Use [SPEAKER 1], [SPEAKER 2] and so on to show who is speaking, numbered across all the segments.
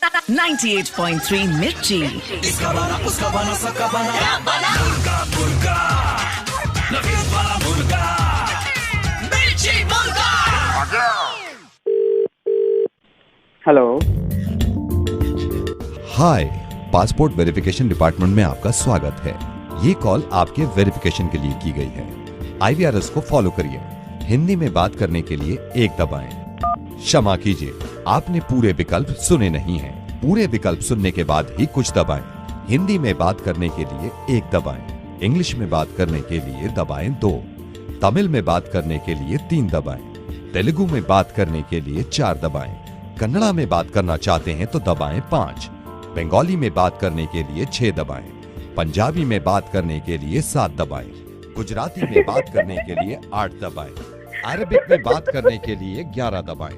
[SPEAKER 1] 98.3 मिर्ची।
[SPEAKER 2] इसका बना उसका बना सबका बना मुर्गा मुर्गा नवीन वाला मुर्गा मिर्ची मुर्गा।
[SPEAKER 3] हेलो।
[SPEAKER 4] हाय, पासपोर्ट वेरिफिकेशन डिपार्टमेंट में आपका स्वागत है। ये कॉल आपके वेरिफिकेशन के लिए की गई है। IVRS को फॉलो करिए। हिंदी में बात करने के लिए 1 दबाएं। क्षमा कीजिए, आपने पूरे विकल्प सुने नहीं हैं। पूरे विकल्प सुनने के बाद ही कुछ दबाएं। हिंदी में बात करने के लिए 1 दबाएं। इंग्लिश में बात करने के लिए दबाएं 2। तमिल में बात करने के लिए 3 दबाएं। तेलुगु में बात करने के लिए 4 दबाएं। कन्नड़ा में बात करना चाहते हैं तो दबाएं 5। बंगाली में बात करने के लिए 6 दबाएं। पंजाबी में बात करने के लिए 7 दबाएं। गुजराती में बात करने के लिए 8 दबाएं। अरबिक में बात करने के लिए 11 दबाएं।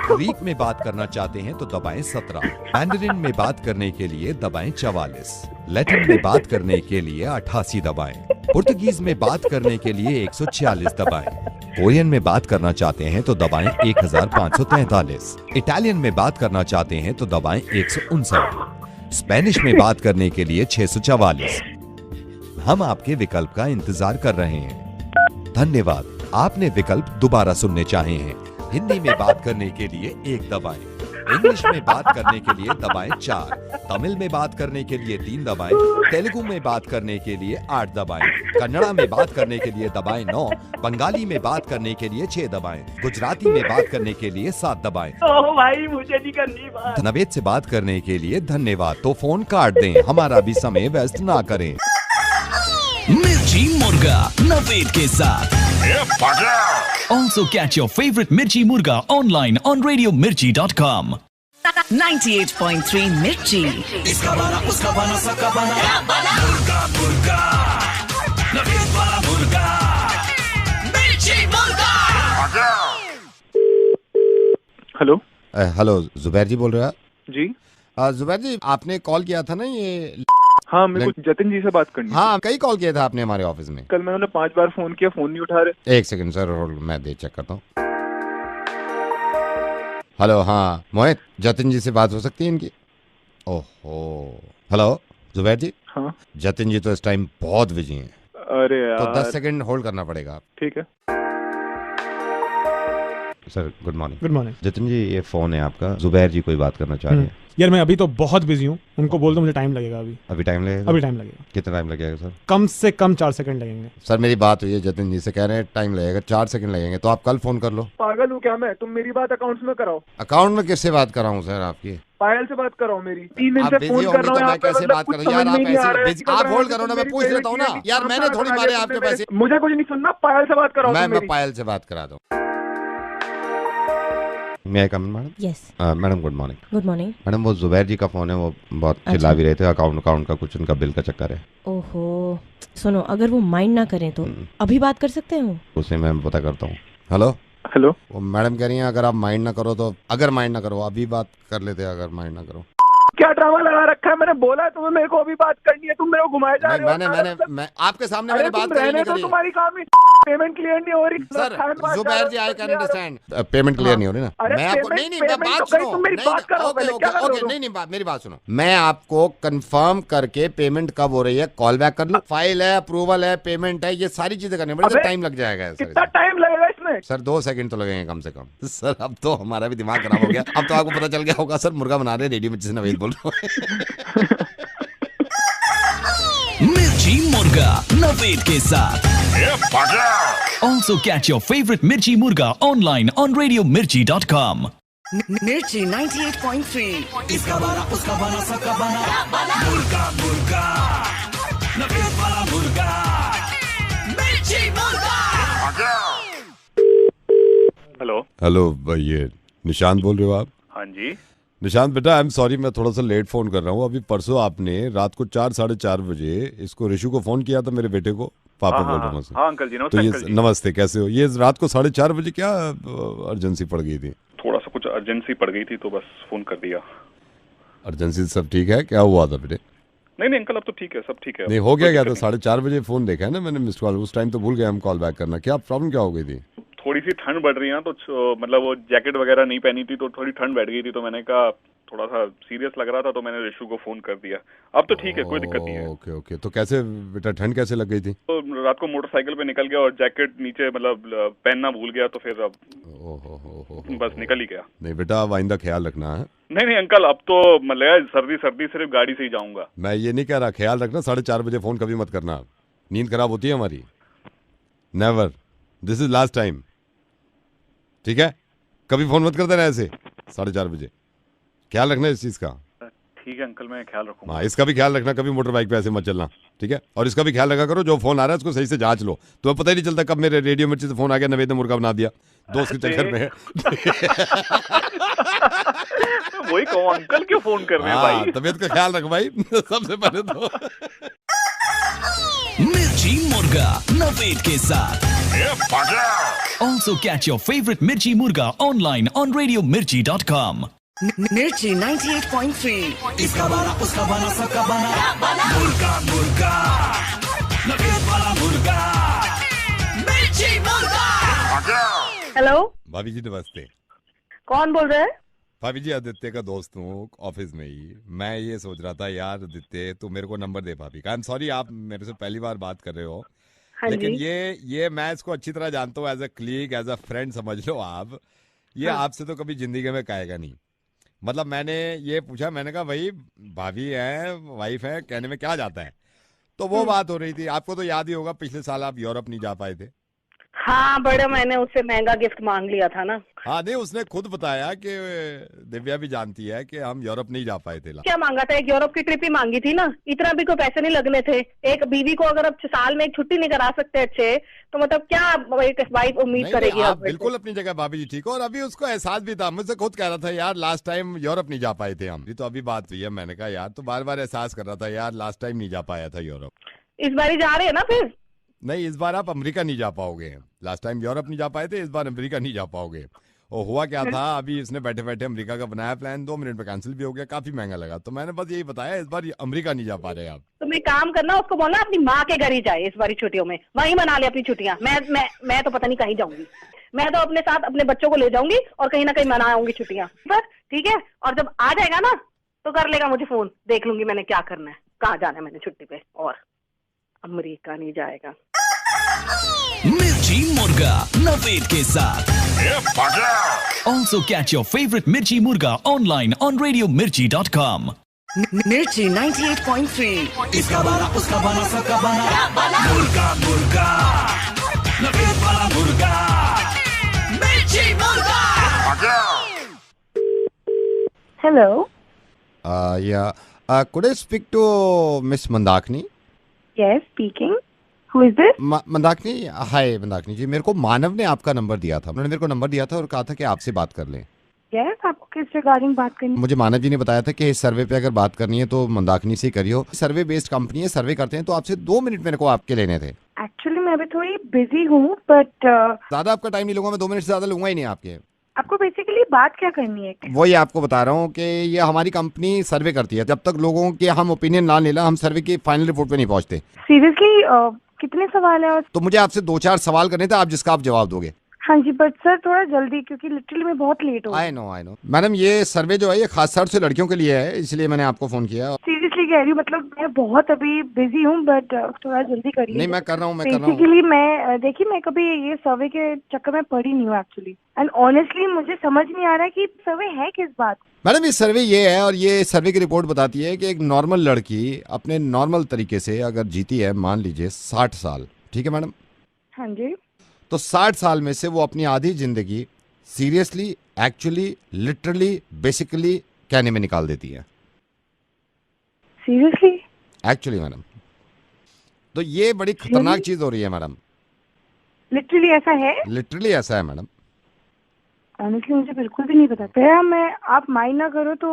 [SPEAKER 4] ग्रीक में बात करना चाहते हैं तो दबाएं 17। मैंडरिन में बात करने के लिए दबाएं 44। लैटिन में बात करने के लिए 88 दबाएं। पुर्तगीज में बात करने के लिए 146 दबाएं। कोरियन में बात करना चाहते हैं तो दबाएं 1543। इटालियन में बात करना चाहते हैं तो दबाएं 159। स्पेनिश में बात करने के लिए 644। हम आपके विकल्प का इंतजार कर रहे हैं। धन्यवाद। आपने विकल्प दोबारा सुनने चाहे हैं। हिंदी में बात करने के लिए 1 दबाएं। इंग्लिश में बात करने के लिए दबाएं 4। तमिल में बात करने के लिए 3 दबाएं। तेलुगु में बात करने के लिए 8 दबाएं। कन्नड़ा में बात करने के लिए दबाएं 9। बंगाली में बात करने के लिए 6 दबाएं। गुजराती में बात करने के लिए 7 दबाएं।
[SPEAKER 3] ओह भाई, मुझे नहीं करनी बात।
[SPEAKER 4] नवेद से बात करने के लिए धन्यवाद। तो फोन काट दें, हमारा भी समय व्यस्त ना करें।
[SPEAKER 2] मिर्ची मुर्गा नवेद के साथ। Also catch your favorite Mirchi Murga online on radiomirchi.com.
[SPEAKER 1] 98.3 मिर्ची।
[SPEAKER 2] इसका बना उसका बना सबका बना मुर्गा मुर्गा नवीन वाला मुर्गा मिर्ची मुर्गा।
[SPEAKER 3] हेलो।
[SPEAKER 4] हेलो, जुबैर जी बोल रहे हैं?
[SPEAKER 3] जी
[SPEAKER 4] जुबैर जी, आपने कॉल किया था ना ये?
[SPEAKER 3] हाँ, मेरे को जतिन जी से बात करनी है।
[SPEAKER 4] हाँ, कई कॉल किया था आपने हमारे ऑफिस में।
[SPEAKER 3] कल मैंने 5 बार फोन किया, फोन नहीं उठा रहे।
[SPEAKER 4] 1 सेकंड सर, होल्ड, मैं दे चेक करता हूँ। हेलो, हाँ मोहित, जतिन जी से बात हो सकती है इनकी? ओहो, हेलो जुबैर जी।
[SPEAKER 3] हाँ
[SPEAKER 4] जतिन जी तो इस टाइम बहुत बिजी हैं।
[SPEAKER 3] अरे यार,
[SPEAKER 4] तो 10 सेकंड होल्ड करना पड़ेगा।
[SPEAKER 3] ठीक है
[SPEAKER 4] sir. Good morning.
[SPEAKER 5] Good morning.
[SPEAKER 4] Jatin ji, ये फोन है आपका। जुबैर जी कोई बात करना चाह रहे हैं।
[SPEAKER 5] यार मैं अभी तो बहुत बिजी हूँ, उनको बोल दो मुझे टाइम लगेगा। अभी
[SPEAKER 4] टाइम लगेगा?
[SPEAKER 5] अभी टाइम लगेगा।
[SPEAKER 4] कितना टाइम लगेगा सर?
[SPEAKER 5] कम से कम 4 सेकंड लगेंगे।
[SPEAKER 4] सर मेरी बात हुई है जतिन जी से, कह रहे हैं टाइम लगेगा, 4 सेकंड लगेंगे। तो आप कल फोन कर लो।
[SPEAKER 3] पागल हूँ क्या मैं? तुम मेरी बात अकाउंट्स में कराओ।
[SPEAKER 4] अकाउंट में किससे बात कराऊं सर आपकी?
[SPEAKER 3] पायल से बात कराओ मेरी। 3 दिन
[SPEAKER 4] आप
[SPEAKER 3] से
[SPEAKER 4] बिजी
[SPEAKER 3] फोन
[SPEAKER 4] होंगे
[SPEAKER 3] कर रहा
[SPEAKER 4] तो
[SPEAKER 3] हूँ
[SPEAKER 4] मैं
[SPEAKER 3] यहाँ पे,
[SPEAKER 4] कैसे
[SPEAKER 3] मतलब
[SPEAKER 4] बात
[SPEAKER 3] कुछ
[SPEAKER 4] करूं यार?
[SPEAKER 3] समझ
[SPEAKER 4] आप
[SPEAKER 3] में नहीं आ रहा है।
[SPEAKER 4] ऐसे आप होल्ड करो ना, मैं पूछ लेता हूँ ना यार। मैंने थोड़ी मारे आपके पैसे।
[SPEAKER 3] मुझे कुछ नहीं सुनना, पायल से बात कराओ।
[SPEAKER 4] मैं पायल से बात करा दूं। मैं come madam?
[SPEAKER 6] Yes
[SPEAKER 4] madam, good morning.
[SPEAKER 6] Good morning.
[SPEAKER 4] Madam, वो जुबैर जी का फोन है, वो बहुत चिल्ला भी रहे थे। अकाउंट का कुछ उनका बिल का चक्कर है।
[SPEAKER 6] ओहो, सुनो, अगर वो माइंड ना करें तो अभी बात कर सकते हो?
[SPEAKER 4] उसे मैं पता करता हूँ। Hello
[SPEAKER 3] hello.
[SPEAKER 4] वो मैडम कह रही हैं अगर आप माइंड ना करो तो, अगर माइंड ना करो अभी बात कर लेते हैं, अगर माइंड ना करो।
[SPEAKER 3] क्या ड्रामा लगा रखा है? मैंने बोला है तुम्हें, मेरे को अभी बात करनी है, तुम मेरे को घुमाए जा रहे हो।
[SPEAKER 4] मैं आपके सामने मैंने बात
[SPEAKER 3] रहने
[SPEAKER 4] करी।
[SPEAKER 3] तो तुम्हारी काम ही पेमेंट क्लियर नहीं हो रही
[SPEAKER 4] sir Zubair ji, I can understand, payment clear नहीं हो रही ना। मैं आपको नहीं मैं बात सुनो। ओके, नहीं मेरी बात सुनो। मैं आपको कंफर्म करके पेमेंट कब हो रही है कॉल बैक कर लूं? फाइल है, अप्रूवल है, पेमेंट है, ये सारी चीजें करनी पड़ेगी। टाइम लग जाएगा।
[SPEAKER 3] कितना टाइम लगेगा इसमें?
[SPEAKER 4] सर 2 सेकंड तो लगेंगे कम से कम। सर अब तो हमारा भी दिमाग खराब हो गया। अब तो आपको पता चल गया होगा सर, मुर्गा बना रहे रेडियो में, जिसने नवेद बोल रहा हूँ।
[SPEAKER 2] मिर्ची मुर्गा नवेद के साथ। Also catch your favorite Mirchi Murga online on radiomirchi.com.
[SPEAKER 1] मिर्ची 98.3।
[SPEAKER 2] इसका बना उसका बना सबका बना मुर्गा मुर्गा नवेद वाला मुर्गा मिर्ची मुर्गा।
[SPEAKER 3] हेलो।
[SPEAKER 4] हेलो, ये निशांत बोल रहे हो आप?
[SPEAKER 3] हाँ जी।
[SPEAKER 4] निशांत बेटा, आई एम सॉरी, मैं थोड़ा सा लेट फोन कर रहा हूँ। अभी परसों आपने रात को 4 साढ़े 4 बजे इसको ऋषु को फोन किया था, मेरे बेटे को। पापा बोल रहा हूँ।
[SPEAKER 3] हाँ अंकल जी,
[SPEAKER 4] तो ये नमस्ते, कैसे हो? ये रात को 4:30 बजे क्या अर्जेंसी पड़ गई थी?
[SPEAKER 3] थोड़ा सा कुछ अर्जेंसी पड़ गई थी तो बस फोन कर दिया।
[SPEAKER 4] अर्जेंसी सब ठीक है? क्या हुआ था बेटे?
[SPEAKER 3] नहीं अंकल, अब तो ठीक है, सब ठीक है।
[SPEAKER 4] नहीं हो गया क्या था? 4:30 बजे फोन देखा है ना मैंने, मिस्ड कॉल। उस टाइम तो भूल गया हम कॉल बैक करना। क्या प्रॉब्लम क्या हो गई थी?
[SPEAKER 3] थोड़ी सी ठंड बढ़ रही है ना, तो मतलब वो जैकेट वगैरह नहीं पहनी थी तो थोड़ी ठंड बैठ गई थी, तो मैंने कहा
[SPEAKER 7] थोड़ा सा सीरियस लग रहा था तो मैंने ऋषु को फोन कर दिया। अब तो ठीक है, कोई दिक्कत नहीं है।
[SPEAKER 8] ओके ओके, तो कैसे बेटा ठंड कैसे लग गई थी?
[SPEAKER 7] तो रात को मोटरसाइकिल पे निकल गया और जैकेट नीचे मतलब पहनना भूल गया, तो फिर अब बस निकल ही गया।
[SPEAKER 8] नहीं बेटा, अब आइंदा ख्याल रखना है।
[SPEAKER 7] नहीं अंकल, अब तो मतलब सर्दी सिर्फ गाड़ी से ही जाऊंगा।
[SPEAKER 8] मैं ये नहीं कह रहा, ख्याल रखना, 4:30 बजे फोन कभी मत करना, नींद खराब होती है हमारी। Never, this is last time, ठीक है? कभी फोन मत करते ना ऐसे 4:30 बजे, ख्याल रखना इस चीज का।
[SPEAKER 7] ठीक है अंकल, मैं ख्याल रखूंगा।
[SPEAKER 8] हाँ, इसका भी ख्याल रखना, कभी मोटर बाइक पे ऐसे मत चलना, ठीक है? और इसका भी ख्याल रखा करो, जो फोन आ रहा है उसको सही से जांच लो। तुम्हें पता ही नहीं चलता कब मेरे रेडियो मिर्ची से फोन आ गया, नवेद ने मुर्गा बना दिया, दोस्त के चक्कर में।
[SPEAKER 7] वही कहो अंकल, क्यों फोन कर रहे हैं भाई?
[SPEAKER 8] तबीयत का ख्याल रख भाई सबसे पहले तो।
[SPEAKER 2] मिर्ची मुर्गा नवेद के साथ। Also catch your favorite Mirchi Murga online on RadioMirchi.com.
[SPEAKER 1] Mirchi 98.3.
[SPEAKER 2] इसका बना उसका बना सबका बना मुर्गा मुर्गा नवेद वाला मुर्गा मिर्ची मुर्गा।
[SPEAKER 9] हेलो
[SPEAKER 8] भाभी जी नमस्ते।
[SPEAKER 9] कौन बोल रहे हैं?
[SPEAKER 8] भाभी जी आदित्य का दोस्त हूँ, ऑफिस में ही। मैं ये सोच रहा था यार आदित्य तू मेरे को नंबर दे भाभी का। आई एम सॉरी, आप मेरे से पहली बार बात कर रहे हो।
[SPEAKER 9] हाँ
[SPEAKER 8] लेकिन
[SPEAKER 9] जी।
[SPEAKER 8] ये मैं इसको अच्छी तरह जानता हूँ, as a colleague, as a friend समझ लो आप। ये
[SPEAKER 9] हाँ।
[SPEAKER 8] आपसे तो कभी जिंदगी में कहेगा नहीं। मतलब मैंने ये पूछा, मैंने कहा भाई भाभी है, वाइफ है, कहने में क्या जाता है? तो वो बात हो रही थी, आपको तो याद ही होगा पिछले साल आप यूरोप नहीं जा पाए थे।
[SPEAKER 9] हाँ, बड़ा मैंने उससे महंगा गिफ्ट मांग लिया था ना।
[SPEAKER 8] हाँ नहीं, उसने खुद बताया कि दिव्या भी जानती है कि हम यूरोप नहीं जा पाए थे।
[SPEAKER 9] क्या मांगा था? एक यूरोप की ट्रिप ही मांगी थी ना, इतना भी कोई पैसे नहीं लगने थे। एक बीवी को अगर अब साल में एक छुट्टी नहीं करा सकते अच्छे, तो मतलब क्या वाइफ उम्मीद
[SPEAKER 8] नहीं,
[SPEAKER 9] करेगी?
[SPEAKER 8] आप बिल्कुल अपनी जगह भाभी जी ठीक हो। और अभी उसको एहसास भी था, मुझसे खुद कह रहा था यार लास्ट टाइम यूरोप नहीं जा पाए थे हम। तो अभी बात हुई है, मैंने कहा यार तो बार बार एहसास कर रहा था यार लास्ट टाइम नहीं जा पाया था यूरोप।
[SPEAKER 9] इस बार ही जा रहे हैं ना फिर?
[SPEAKER 8] नहीं, इस बार आप अमेरिका नहीं जा पाओगे। लास्ट टाइम यूरोप नहीं जा पाए थे, इस बार अमेरिका नहीं जा पाओगे। और हुआ क्या था, अभी इसने बैठे बैठे अमेरिका का बनाया प्लान, 2 मिनट में कैंसिल भी हो गया, काफी महंगा लगा। तो मैंने बस यही बताया इस बार अमेरिका नहीं जा पा रहे आप।
[SPEAKER 9] तुम एक काम करना, उसको बोलना अपनी माँ के घर ही जाए इस बारी छुट्टियों में, वहीं मना ले अपनी छुट्टियां। मैं तो पता नहीं कहीं जाऊंगी। मैं तो अपने साथ अपने बच्चों को ले जाऊंगी और कहीं ना कहीं मनाऊंगी छुट्टियां, बस ठीक है? और जब आ जाएगा ना तो कर लेगा मुझे फोन, देख लूंगी मैंने क्या करना है, कहाँ जाना है मैंने छुट्टी पे। और अमेरिका नहीं जाएगा।
[SPEAKER 2] मिर्ची मुर्गा नवेद के साथ। Also catch your favorite Mirchi Murga online on RadioMirchi.com.
[SPEAKER 1] Mirchi 98.3.
[SPEAKER 2] इसका बना उसका बना सबका बना मुर्गा मुर्गा नवेद वाला मुर्गा मिर्ची मुर्गा।
[SPEAKER 9] Hello.
[SPEAKER 8] could I speak to Miss Mandakini?
[SPEAKER 9] Yes, speaking. Who is this?
[SPEAKER 8] Mandakini, hi Mandakini ji, मेरे को मानव ने आपका नंबर दिया था। उन्होंने मेरे को नंबर दिया था और कहा था कि आपसे बात कर लें।
[SPEAKER 9] यस, आपको किस रिगार्डिंग बात करनी?
[SPEAKER 8] मुझे मानव जी ने बताया था कि इस सर्वे पे अगर बात करनी है तो मंदाकिनी से ही करियो। सर्वे बेस्ड कंपनी है, सर्वे करते हैं, तो आपसे 2 मिनट मेरे को आपके लेने थे।
[SPEAKER 9] एक्चुअली मैं अभी थोड़ी बिजी हूँ, बट
[SPEAKER 8] ज्यादा आपका टाइम नहीं लूंगा मैं, 2 मिनट से ज्यादा लूंगा ही नहीं आपके।
[SPEAKER 9] आपको बेसिकली बात क्या करनी है?
[SPEAKER 8] वही आपको बता रहा हूँ कि ये हमारी कंपनी सर्वे करती है। जब तक लोगों के हम ओपिनियन ना लेना, हम सर्वे की फाइनल रिपोर्ट पे नहीं पहुँचते।
[SPEAKER 9] सीरियसली कितने सवाल है?
[SPEAKER 8] तो मुझे आपसे 2-4 सवाल करने थे, आप जिसका आप जवाब दोगे।
[SPEAKER 9] हाँ जी, बट सर थोड़ा जल्दी, क्योंकि लिटरली मैं बहुत लेट हूँ।
[SPEAKER 8] आई नो मैडम, ये सर्वे जो है ये खास तौर से लड़कियों के लिए है, इसलिए मैंने आपको फोन किया।
[SPEAKER 9] सीरियसली कह रही हूँ, मतलब मैं बहुत अभी बिजी हूँ, बट थोड़ा जल्दी करिए।
[SPEAKER 8] नहीं, मैं कर रहा हूँ।
[SPEAKER 9] बेसिकली मैं देखिए, मैं कभी ये सर्वे के चक्कर में पड़ी नहीं हूँ एक्चुअली, एंड ऑनेस्टली मुझे समझ नहीं आ रहा है कि सर्वे है किस बात।
[SPEAKER 8] मैडम ये सर्वे ये है, और ये सर्वे की रिपोर्ट बताती है कि एक नॉर्मल लड़की अपने नॉर्मल तरीके से अगर जीती है, मान लीजिए 60 साल, ठीक है मैडम?
[SPEAKER 9] हाँ जी।
[SPEAKER 8] तो 60 साल में से वो अपनी आधी जिंदगी सीरियसली, एक्चुअली, लिटरली, बेसिकली कहने में निकाल देती है।
[SPEAKER 9] सीरियसली?
[SPEAKER 8] एक्चुअली मैडम, तो ये बड़ी खतरनाक चीज हो रही है मैडम।
[SPEAKER 9] लिटरली ऐसा है?
[SPEAKER 8] लिटरली ऐसा है मैडम।
[SPEAKER 9] ऑनेस्टली मुझे बिल्कुल भी नहीं पता। भैया मैं, आप माइंड ना करो तो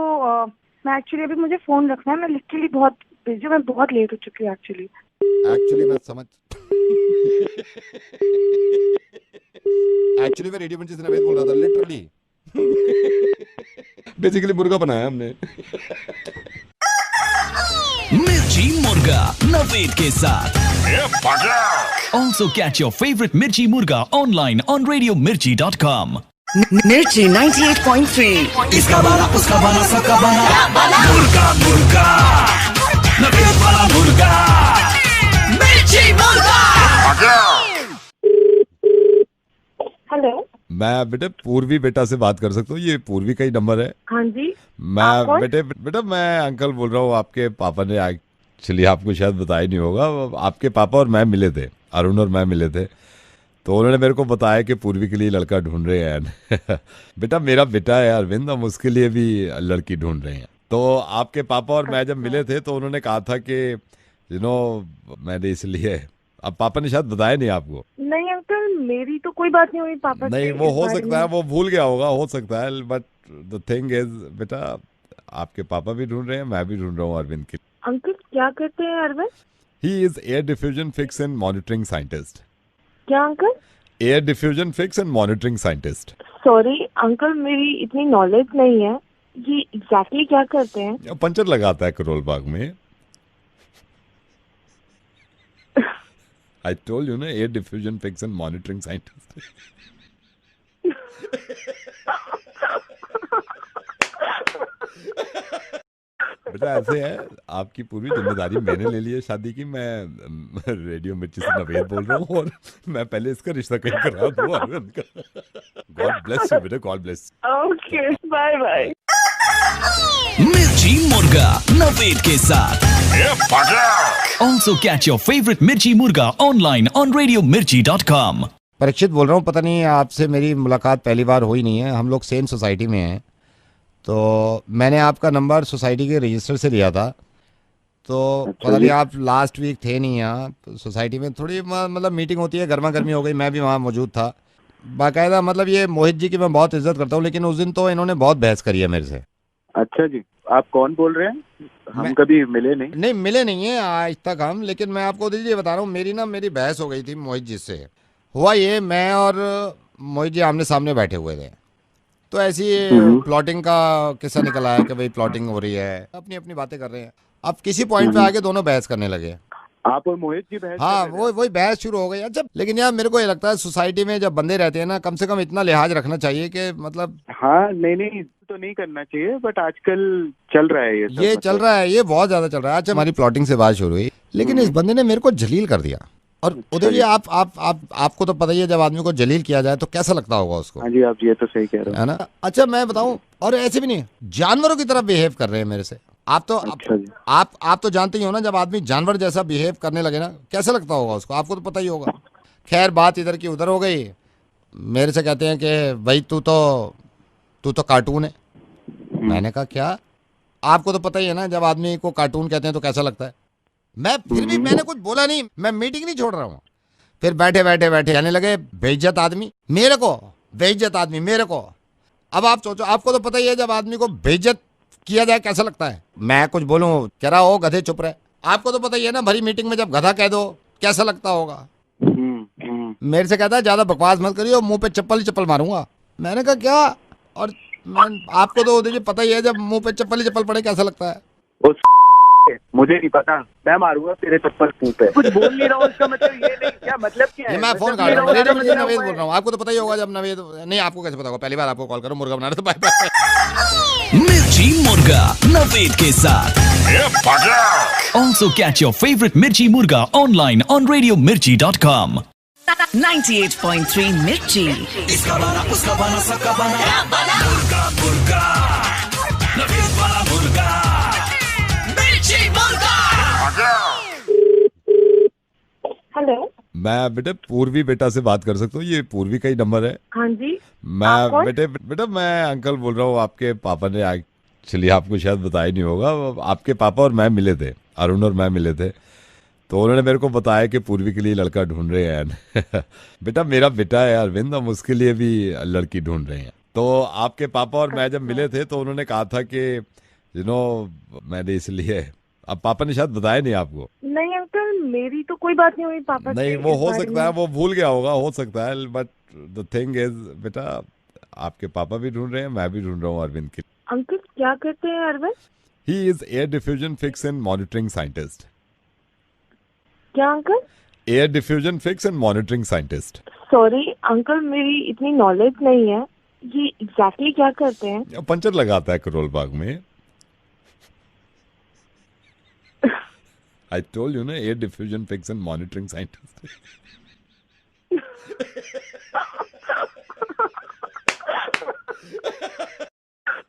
[SPEAKER 9] मैं एक्चुअली अभी मुझे फोन रखना है, मैं लिटरली बहुत बिजी हूँ, मैं बहुत लेट हो चुकी हूँ एक्चुअली।
[SPEAKER 8] मैं समझ एक्चुअली मैं रेडियो मिर्ची से नवेद बोल रहा था, लिटरली बेसिकली मुर्गा बनाया हमने।
[SPEAKER 2] मिर्ची मुर्गा नवेद के साथ। Also catch your favorite Mirchi Murga online on RadioMirchi.com.
[SPEAKER 1] मिर्ची 98.3
[SPEAKER 2] इसका बाला उसका बाला सबका बाला मुर्गा मुर्गा नफीस वाला मुर्गा मिर्ची मुर्गा
[SPEAKER 9] हेलो,
[SPEAKER 8] मैं बेटे पूर्वी बेटा से बात कर सकता हूँ? ये पूर्वी का ही नंबर है।
[SPEAKER 9] हाँ जी।
[SPEAKER 8] मैं
[SPEAKER 9] कौन?
[SPEAKER 8] बेटा मैं अंकल बोल रहा हूँ। आपके पापा ने एक्चुअली आपको शायद बताया नहीं होगा, आपके पापा और मैं मिले थे, अरुण और मैं मिले थे, तो उन्होंने मेरे को बताया कि पूर्वी के लिए लड़का ढूंढ रहे हैं। बेटा मेरा बेटा है अरविंद, हम उसके लिए भी लड़की ढूंढ रहे हैं। तो आपके पापा और मैं जब मिले थे तो उन्होंने कहा था कि मैंने इसलिए, अब पापा ने शायद बताया नहीं आपको।
[SPEAKER 9] नहीं अंकल, मेरी तो कोई बात नहीं हुई पापा से
[SPEAKER 8] नहीं, वो
[SPEAKER 9] इस
[SPEAKER 8] हो
[SPEAKER 9] बारे
[SPEAKER 8] सकता है
[SPEAKER 9] में।
[SPEAKER 8] वो भूल गया होगा, हो सकता है, बट द थिंग इज बेटा आपके पापा भी ढूंढ रहे हैं, मैं भी ढूंढ रहा हूँ अरविंद के।
[SPEAKER 9] अंकल क्या करते हैं Arvind?
[SPEAKER 8] He is air diffusion fix and monitoring scientist.
[SPEAKER 9] क्या uncle?
[SPEAKER 8] Air diffusion fix and monitoring scientist.
[SPEAKER 9] Sorry uncle, मेरी इतनी नॉलेज नहीं है, ये एग्जैक्टली क्या करते हैं?
[SPEAKER 8] पंचर लगाता है करोल बाग में। आई टोल्ड यू ना, air diffusion fix and monitoring scientist. बेटा ऐसे है, आपकी पूरी जिम्मेदारी मैंने ले ली है शादी की। मैं रेडियो मिर्ची से नवेद बोल रहा हूँ और मैं पहले इसका रिश्ता कहीं करा दूँ अरविंद का। गॉड ब्लेस यू बेटा, God bless.
[SPEAKER 9] Okay, bye bye.
[SPEAKER 2] मिर्ची मुर्गा नवेद के साथ। Also catch your favorite मिर्ची मुर्गा online on radiomirchi.com।
[SPEAKER 10] परीक्षित बोल रहा हूँ, पता नहीं आपसे मेरी मुलाकात पहली बार हुई नहीं है, हम लोग सेम सोसाइटी में हैं। तो मैंने आपका नंबर सोसाइटी के रजिस्टर से लिया था, तो पता नहीं आप लास्ट वीक थे नहीं यहाँ सोसाइटी में, थोड़ी मतलब मीटिंग होती है, गर्मा गर्मी हो गई, मैं भी वहाँ मौजूद था बाकायदा। मतलब ये मोहित जी की मैं बहुत इज्जत करता हूँ, लेकिन उस दिन तो इन्होंने बहुत बहस करी है मेरे से।
[SPEAKER 3] अच्छा जी, आप कौन बोल रहे हैं? हम कभी मिले नहीं।
[SPEAKER 10] मिले नहीं है आज तक हम, लेकिन मैं आपको दीजिए बता रहा हूँ, मेरी बहस हो गई थी मोहित जी से। हुआ ये, मैं और मोहित जी आमने सामने बैठे हुए थे, तो ऐसी प्लॉटिंग का किस्सा निकल आया कि भाई प्लॉटिंग हो रही है, अपनी अपनी बातें कर रहे हैं। अब किसी पॉइंट पे आके दोनों बहस करने लगे।
[SPEAKER 3] आप और मोहित जी बहस?
[SPEAKER 10] हाँ, वही बहस शुरू हो गई। अच्छा, लेकिन यार मेरे को ये लगता है सोसाइटी में जब बंदे रहते हैं ना, कम से कम इतना लिहाज रखना चाहिए कि मतलब।
[SPEAKER 3] हाँ, नहीं तो नहीं करना चाहिए, बट आजकल चल रहा है ये
[SPEAKER 10] चल रहा है, ये बहुत ज्यादा चल रहा है। अच्छा, हमारी प्लॉटिंग से बात शुरू हुई, लेकिन इस बंदे ने मेरे को जलील कर दिया। और उदय जी, आपको तो पता ही है, जब आदमी को जलील किया जाए तो कैसा लगता होगा उसको।
[SPEAKER 3] हाँ जी, आप ये तो सही कह रहे हो,
[SPEAKER 10] है ना। अच्छा मैं बताऊं, और ऐसे भी नहीं, जानवरों की तरह बिहेव कर रहे हैं मेरे से। आप तो आप तो जानते ही हो ना, जब आदमी जानवर जैसा बिहेव करने लगे ना, कैसा लगता होगा उसको, आपको तो पता ही होगा। खैर, बात इधर की उधर हो गई। मेरे से कहते हैं कि भाई तू तो कार्टून है। मैंने कहा क्या? आपको तो पता ही है ना, जब आदमी को कार्टून कहते हैं तो कैसा लगता है। फिर भी मैंने कुछ बोला नहीं, मैं मीटिंग नहीं छोड़ रहा हूँ। फिर बैठे कहने लगे बेइज्जत आदमी मेरे को, बेइज्जत आदमी मेरे को। अब आप सोचो, आपको तो पता ही है जब आदमी को बेइज्जत किया जाए कैसा लगता है। मैं कुछ बोलूं, कह रहा हो गधे चुप रहे। आपको तो पता ही है ना, भरी मीटिंग में जब गधा कह दो कैसा लगता होगा। मेरे से कहता है ज्यादा बकवास मत करियो, मुंह पे चप्पल ही चप्पल मारूंगा। मैंने कहा क्या? और आपको तो देखिए पता ही है, जब मुंह पे चप्पल ही चप्पल पड़े कैसा लगता है।
[SPEAKER 3] मुझे नहीं पता, मैं मारूंगा तेरे चप्पल मुंह पे। कुछ बोल नहीं रहा हूँ, इसका मतलब ये नहीं, क्या मतलब क्या है?
[SPEAKER 10] मैं फोन काट रहा हूँ, नवेद बोल रहा हूँ। आपको तो पता ही होगा, जब नवेद नहीं, आपको कैसे पता होगा, पहली बार आपको कॉल करो, मुर्गा बना रहे तो बाय बाय।
[SPEAKER 2] मिर्ची मुर्गा नवेद के साथ। Also catch your favorite मिर्ची मुर्गा online on radiomirchi.com।
[SPEAKER 1] 98.3 मिर्ची।
[SPEAKER 2] इसका बाला उसका बाला सबका बाला मुर्गा मुर्गा नवेद वाला मुर्गा मिर्ची मुर्गा।
[SPEAKER 9] हेलो,
[SPEAKER 8] मैं बेटे पूर्वी बेटा से बात कर सकता हूँ? ये पूर्वी का ही नंबर है।
[SPEAKER 9] हाँ जी।
[SPEAKER 8] मैं बेटा मैं अंकल बोल रहा हूँ। आपके पापा ने एक्चुअली आपको शायद बताया नहीं होगा, आपके पापा और मैं मिले थे, अरुण और मैं मिले थे, तो उन्होंने मेरे को बताया कि पूर्वी के लिए लड़का ढूंढ रहे हैं। बेटा मेरा बेटा है अरविंद, हम उसके लिए भी लड़की ढूंढ रहे हैं। तो आपके पापा और मैं जब मिले थे तो उन्होंने कहा था कि मैंने इसलिए, अब पापा ने शायद बताया नहीं आपको।
[SPEAKER 9] नहीं अंकल, मेरी तो कोई बात नहीं हुई पापा से।
[SPEAKER 8] नहीं, वो हो सकता है वो भूल गया होगा, हो सकता है, बट द थिंग इज बेटा आपके पापा भी ढूंढ रहे हैं, मैं भी ढूंढ रहा हूँ अरविंद के।
[SPEAKER 9] अंकल क्या करते हैं Arvind?
[SPEAKER 8] He is air diffusion fix and monitoring scientist.
[SPEAKER 9] क्या uncle?
[SPEAKER 8] Air diffusion fix and monitoring scientist.
[SPEAKER 9] Sorry uncle, मेरी इतनी नॉलेज नहीं है,
[SPEAKER 11] ये एग्जैक्टली क्या करते हैं?
[SPEAKER 8] पंचर लगाता है करोल बाग में। I told you ना, air diffusion fix and monitoring scientist.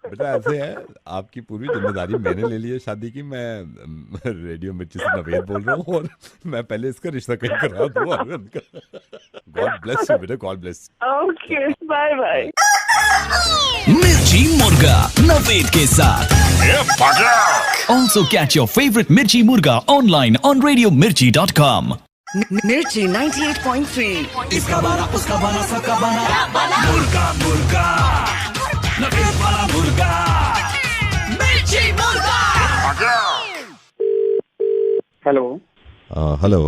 [SPEAKER 8] बेटा ऐसे है, आपकी पूरी जिम्मेदारी मैंने ले ली है शादी की। मैं रेडियो मिर्ची से नवेद बोल रहा हूँ और मैं पहले इसका रिश्ता कहीं करा दूँ अरविंद का। गॉड ब्लेस यू बेटा, God bless.
[SPEAKER 11] Okay, bye bye.
[SPEAKER 2] मिर्ची मुर्गा नवेद के साथ। Also catch your favorite Mirchi Murga online on radiomirchi.com.
[SPEAKER 1] Mirchi 98.3.
[SPEAKER 2] इसका बना उसका बना सबका बना मुर्गा मुर्गा नवेद वाला मुर्गा मिर्ची मुर्गा।
[SPEAKER 3] हेलो।
[SPEAKER 10] हेलो,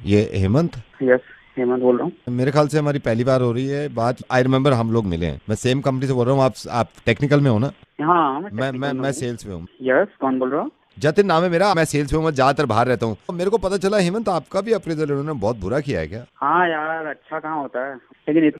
[SPEAKER 10] ये हेमंत?
[SPEAKER 3] यस, हेमंत बोल रहा हूँ।
[SPEAKER 10] मेरे ख्याल से हमारी पहली बार हो रही है बात। आई रिमेम्बर हम लोग मिले हैं। मैं सेम कंपनी से बोल रहा हूँ। आप टेक्निकल में हो ना?
[SPEAKER 3] हाँ,
[SPEAKER 10] मैं सेल्स में हूँ।
[SPEAKER 3] यस, कौन बोल रहा हूँ?
[SPEAKER 10] जतिन नाम है मेरा। मैं सेल्स में हूँ, मैं ज्यादातर बाहर रहता हूँ। मेरे को पता चला हेमंत आपका भी अप्रेजल उन्होंने बहुत बुरा किया है क्या?
[SPEAKER 3] हाँ यार, अच्छा कहाँ होता है, लेकिन ये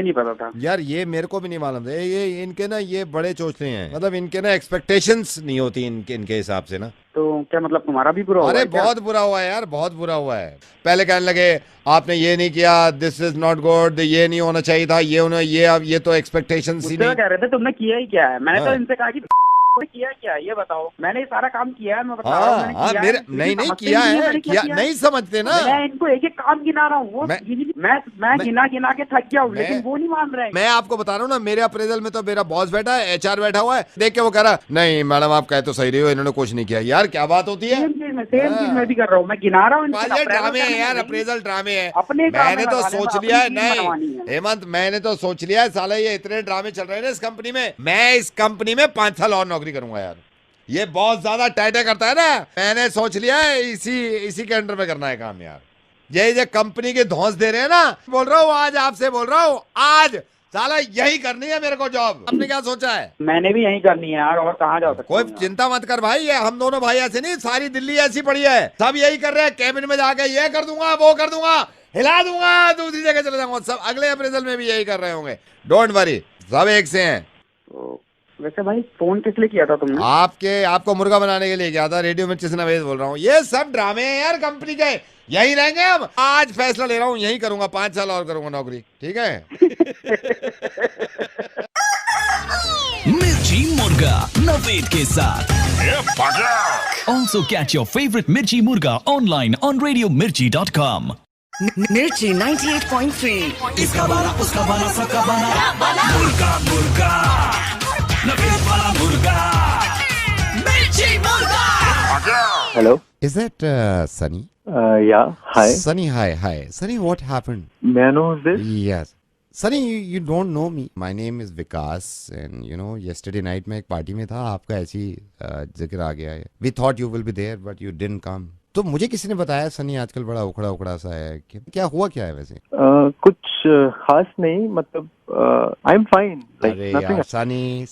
[SPEAKER 3] नहीं पता था
[SPEAKER 10] यार। ये मेरे को भी नहीं मालूम था। ये इनके ना ये बड़े चोचले हैं, मतलब इनके ना एक्सपेक्टेशंस नहीं होती इनके हिसाब से ना।
[SPEAKER 3] तो क्या मतलब तुम्हारा भी बुरा हुआ?
[SPEAKER 10] अरे बहुत बुरा हुआ है यार, बहुत बुरा हुआ है। पहले कहने लगे आपने ये नहीं किया, दिस इज नॉट गुड, ये नहीं होना चाहिए था, ये होना, ये अब ये तो एक्सपेक्टेशंस ही नहीं।
[SPEAKER 3] कह रहे थे तुमने किया ही क्या है? मैंने तो इनसे कहा कि किया क्या, ये बताओ। मैंने सारा काम किया है, मैं बता रहा हूँ।
[SPEAKER 10] नहीं किया है, किया नहीं समझते ना।
[SPEAKER 3] मैं इनको एक एक काम गिना रहा हूँ, मैं गिना के थक गया हूँ, लेकिन वो नहीं मान रहे हैं।
[SPEAKER 10] मैं आपको बता रहा हूँ ना, मेरे अप्रेजल में तो मेरा बॉस बैठा है, HR बैठा हुआ है। देख के वो कह रहा नहीं मैडम आप कह तो सही रही हो, इन्होंने कुछ नहीं किया। यार क्या बात होती है?
[SPEAKER 3] सेम चीज मैं भी कर रहा हूँ, मैं गिना रहा हूँ।
[SPEAKER 10] ड्रामे है यार, अप्रेजल ड्रामे है।
[SPEAKER 3] अपने
[SPEAKER 10] मैंने तो सोच लिया है, नहीं हेमंत, मैंने तो सोच लिया है साला ये इतने ड्रामे चल रहे हैं ना इस कंपनी में, मैं इस कंपनी में 5 साल और नौकरी करूंगा यार। ये बहुत ज्यादा टाइटे करता है ना, मैंने सोच लिया है इसी के अंडर में करना है काम यार। ये जो कंपनी के धौंस दे रहे हैं ना, बोल रहा हूँ आज आपसे, बोल रहा हूँ आज साला यही करनी है मेरे को जॉब। आपने क्या सोचा है?
[SPEAKER 3] मैंने भी यही करनी है यार, और कहाँ जा सकता हूँ।
[SPEAKER 10] कोई चिंता मत कर भाई, ये हम दोनों भाई ऐसे नहीं, सारी दिल्ली ऐसी पड़ी है, सब यही कर रहे हैं। कैबिन में जाके ये कर दूंगा, वो कर दूंगा, हिला दूंगा, दूसरी जगह चले जाऊंगा। सब अगले अप्रेजल में भी यही कर रहे होंगे, डोंट वरी, सब एक से हैं।
[SPEAKER 3] वैसे भाई फोन किस लिए किया था तुमने?
[SPEAKER 10] आपको मुर्गा बनाने के लिए किया था। रेडियो मिर्ची से नवेद बोल रहा हूँ। ये सब ड्रामे हैं यार कंपनी के, यही रहेंगे हम। आज फैसला ले रहा हूँ, यही करूंगा, 5 साल और करूंगा नौकरी, ठीक है?
[SPEAKER 2] मिर्ची मुर्गा नवेद के साथ। Also catch your favorite Mirchi Murga online on radiomirchi.com.
[SPEAKER 1] Mirchi 98.3.
[SPEAKER 2] इसका बना उसका बना सबका बना मुर्गा मुर्गा नवेद वाला मुर्गा मिर्ची मुर्गा।
[SPEAKER 3] Hello.
[SPEAKER 10] Is that Sunny?
[SPEAKER 3] Yeah. Hi.
[SPEAKER 10] Sunny, hi. Sunny, what happened?
[SPEAKER 3] May I know who's this?
[SPEAKER 10] Yes. Sunny, you don't know me. My name is Vikas and you know yesterday night मैं एक party में था, आपका ऐसी जिक्र आ गया है। We thought you will be there but you didn't come. तो मुझे किसी ने बताया सनी आजकल बड़ा उखड़ा सा है। क्या हुआ क्या है वैसे?
[SPEAKER 3] कुछ खास नहीं, मतलब आई एम फाइन।
[SPEAKER 10] अरे यार Sunny,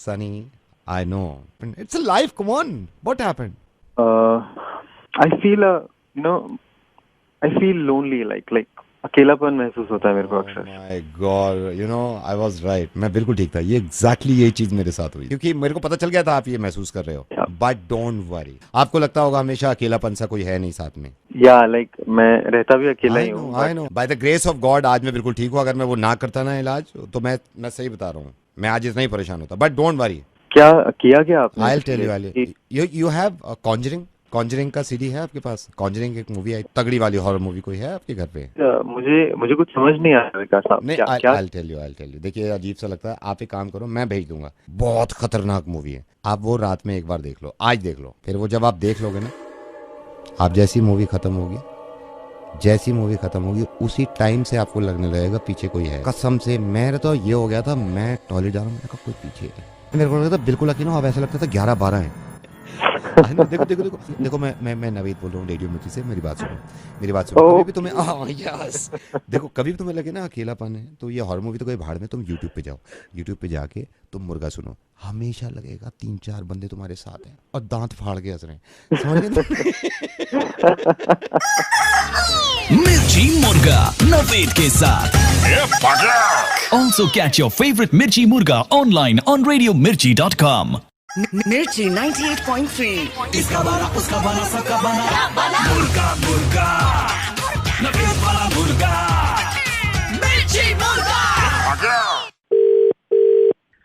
[SPEAKER 10] I know. It's a life, come on. What happened?
[SPEAKER 3] I feel lonely, like अकेलापन महसूस होता है मेरे को अक्सर।
[SPEAKER 10] My God, you know, I was right. मैं बिल्कुल ठीक था। ये एग्जैक्टली यही चीज मेरे साथ हुई, क्योंकि मेरे को पता चल गया था आप ये महसूस कर रहे हो। But don't worry. आपको लगता होगा हमेशा अकेलापन सा कोई है नहीं साथ में।
[SPEAKER 3] मैं रहता भी अकेला ही हूँ।
[SPEAKER 10] I know. By the grace of God आज मैं बिल्कुल ठीक हूँ। अगर मैं वो ना करता ना इलाज, तो मैं सही बता रहा हूँ, मैं आज इतना ही परेशान होता। But don't worry.
[SPEAKER 3] क्या किया क्या आपने?
[SPEAKER 10] I'll tell you. You have Conjuring का CD है आपके पास? Conjuring एक मूवी आई, तगड़ी वाली हॉरर मूवी कोई है आपके घर पे?
[SPEAKER 3] मुझे कुछ समझ नहीं आ रहा।
[SPEAKER 10] नहीं, I'll tell you. देखिए अजीब सा लगता है, आप एक काम करो, मैं भेज दूंगा। बहुत खतरनाक मूवी है, आप वो रात में एक बार देख लो, आज देख लो, फिर वो जब आप देख लोगे ना, आप जैसी मूवी खत्म होगी उसी टाइम से आपको लगने लगेगा पीछे कोई है। कसम से मेरे तो ये हो गया था, मैं टॉयलेट जा रहा हूँ, कोई पीछे है। मेरे को लगता था बिल्कुल यकीन हो, अब ऐसा लगता था 11-12 है। देखो मैं नवीद बोल रहा हूँ रेडियो मिर्ची से। मेरी बात सुनो। कभी भी तुम्हें कभी भी तुम्हें लगे ना अकेलापन है, तो ये हॉरर मूवी तो कोई भाड़ में, तुम यूट्यूब पे जाओ, यूट्यूब पे जाके तुम मुर्गा सुनो, हमेशा लगेगा 3-4 बंदे तुम्हारे साथ हैं और दांत फाड़ के हंस रहे हैं, समझ गए?
[SPEAKER 2] मिर्ची मुर्गा नवेद के साथ। Also catch your favorite Mirchi Murga online on RadioMirchi.com.
[SPEAKER 1] Mirchi 98.3.
[SPEAKER 2] इसका बना उसका बना सबका बना मुर्गा मुर्गा नफीस वाला मुर्गा मिर्ची मुर्गा।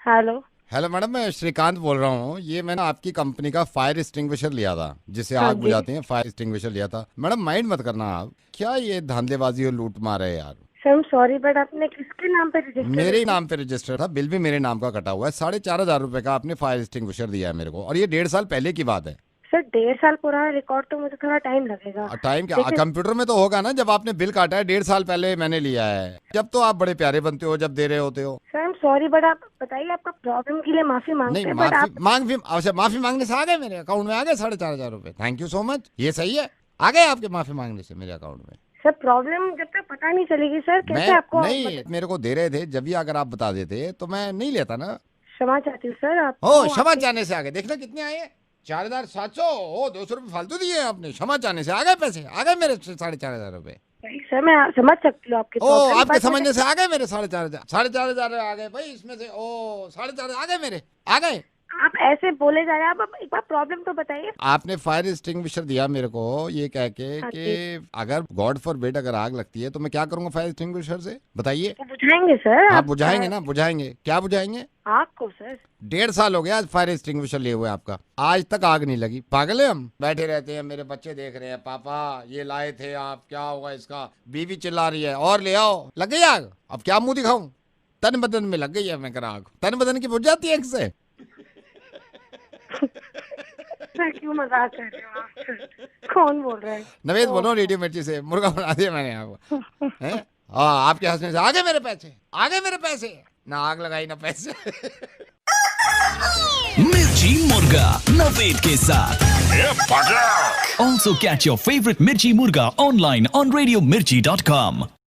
[SPEAKER 9] हेलो
[SPEAKER 10] हेलो मैडम, मैं श्रीकांत बोल रहा हूँ। ये मैंने आपकी कंपनी का फायर एक्सटिंग्विशर लिया था, जिसे
[SPEAKER 9] हाँ
[SPEAKER 10] आग
[SPEAKER 9] जी।
[SPEAKER 10] बुझाते हैं, फायर एक्सटिंग्विशर लिया था। मैडम माइंड मत करना आप, क्या ये धांधलेबाजी और लूट मार है यार।
[SPEAKER 9] सर सॉरी बट आपने किसके नाम पे रजिस्टर?
[SPEAKER 10] मेरे ही नाम पे रजिस्टर था, बिल भी मेरे नाम का कटा हुआ है। 4,500 रुपए का आपने फायर एक्सटिंग्विशर दिया है मेरे को, और ये 1.5 साल पहले की बात है।
[SPEAKER 9] सर 1.5 साल पुराना रिकॉर्ड तो मुझे थोड़ा टाइम लगेगा।
[SPEAKER 10] टाइम क्या,
[SPEAKER 9] लेकिन-
[SPEAKER 10] कंप्यूटर में तो होगा ना, जब आपने बिल काटा है 1.5 साल पहले मैंने लिया है। जब तो आप बड़े प्यारे बनते हो जब दे रहे होते हो।
[SPEAKER 9] सर सॉरी बट आप बताइए, आपका प्रॉब्लम के लिए माफी मांगते
[SPEAKER 10] नहीं
[SPEAKER 9] हैं बट आप
[SPEAKER 10] माफी मांगने से आ गए मेरे अकाउंट में, आ गए 4,500 रुपए। थैंक यू सो मच, ये सही है, आ गए आपके माफी मांगने से मेरे अकाउंट में।
[SPEAKER 9] सर प्रॉब्लम जब तक पता नहीं चलेगी सर कैसे
[SPEAKER 10] मैं
[SPEAKER 9] आपको
[SPEAKER 10] नहीं, मेरे को दे रहे थे जब भी, अगर आप बता देते तो मैं नहीं लेता ना।
[SPEAKER 9] क्षमा चाहती हूँ सर आप।
[SPEAKER 10] ओ क्षमा चाहने से आ गए, देखना कितने आए हैं, 4,700। ओ 200 रुपए फालतू दिए हैं आपने। क्षमा चाहने से आ गए पैसे, आ गए मेरे 4,500 रुपए।
[SPEAKER 9] सर मैं समझ सकती हूँ आपकी
[SPEAKER 10] ओ
[SPEAKER 9] प्रॉब्लम,
[SPEAKER 10] आपके
[SPEAKER 9] but
[SPEAKER 10] समझने से आ गए मेरे 4,500। 4,500 आ गए भाई इसमें से। ओ 4,500 आ गए मेरे, आ गए।
[SPEAKER 9] आप ऐसे बोले जा रहे हैं, आप एक बार प्रॉब्लम तो बताइए।
[SPEAKER 10] आपने फायर एक्सटिंग्विशर दिया मेरे को ये कह के
[SPEAKER 9] हाँ
[SPEAKER 10] कि अगर गॉड फॉरबिड अगर आग लगती है तो मैं क्या करूंगा फायर एक्सटिंग्विशर से, बताइए।
[SPEAKER 9] तो बुझाएंगे सर
[SPEAKER 10] आप बुझाएंगे ना, बुझाएंगे। क्या बुझाएंगे?
[SPEAKER 9] आग को सर।
[SPEAKER 10] 1.5 साल हो गया आज फायर एक्सटिंग्विशर लिए हुए आपका, आज तक आग नहीं लगी। पागल है हम? बैठे रहते हैं, मेरे बच्चे देख रहे हैं, पापा ये लाए थे आप, क्या होगा इसका। बीवी चिल्ला रही है और ले आओ, लग गई आग। अब क्या मुंह दिखाऊं, तन बदन में लग गई है। मैं कह आग तन बदन की बुझ जाती है से।
[SPEAKER 9] सर क्यों मजाक कर रहे हो आप सर? कौन बोल रहा है?
[SPEAKER 10] नवेद बोल रहा हूँ रेडियो मिर्ची से, मुर्गा बना दिया मैंने आपको। हैं? आपके हंसने से आ गए मेरे पैसे, आ गए मेरे पैसे। ना आग लगाई ना पैसे।
[SPEAKER 2] मिर्ची मुर्गा नवेद के साथ। Also catch your favorite Mirchi Murga online on RadioMirchi.com.